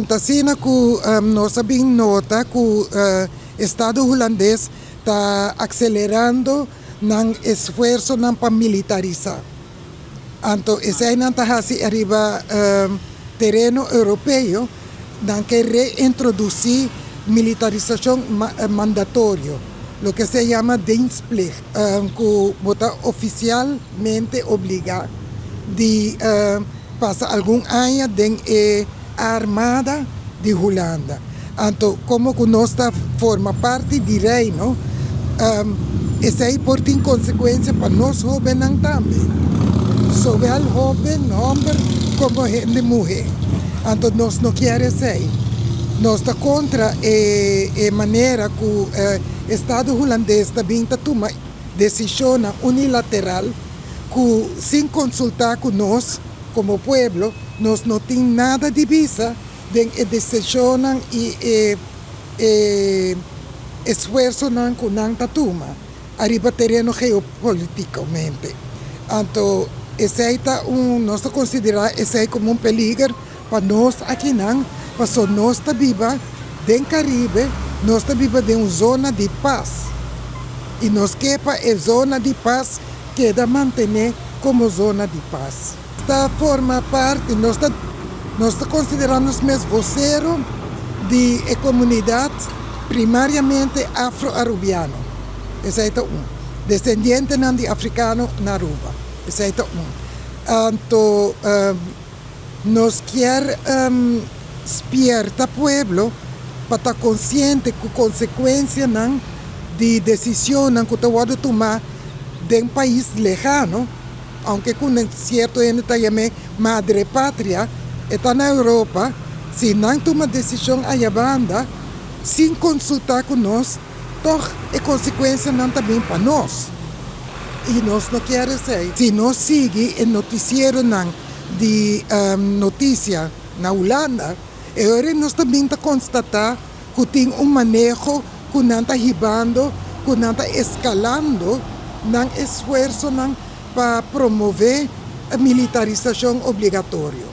Tasina ku nós sabemos nota que o Estado holandês está acelerando o esforço para militarizar. Então, esse aí não está arriba terreno europeu, não quer reintroduzir militarização mandatória, o que se chama dienstplicht, que está oficialmente obrigado de passar algum ano dentro da Armada de Holanda. Então, como que nós forma parte do reino, isso aí pode ter consequências para nós jovens também. Sobre o jovem, homem, como gente mulher. Então, nós não queremos isso aí. Nós estamos contra a maneira que o Estado holandês também toma decisão unilateral, que sem consultar com nós, como povo, nós não temos nada de visa de decisão e esforço que não toma, arriba terreno geopolíticamente. Então, esse aí nós consideramos esse como peligro para nós aqui, porque nós estamos vivos no Caribe, nós estamos vivos em uma zona de paz. E nós queremos a zona de paz queda manter como zona de paz. Esta forma parte, nós consideramos mesmo voceiro de comunidade primariamente afro-arubiano. Esse é descendente de africano na Aruba. Esse é Então, nós queremos despertar o povo para estar consciente que consequência de decisão que está tomar de um país lejano, aunque com certo ainda também madre pátria, está na Europa, se não toma decisão a banda, sem consultar com nós, toch é consequência também para nós. E nós não queremos isso. Se nós seguimos o noticiero de notícia na Holanda, agora nós também constatamos que tem manejo que não está ribando, que não está escalando, esforço para promover a militarização obrigatória.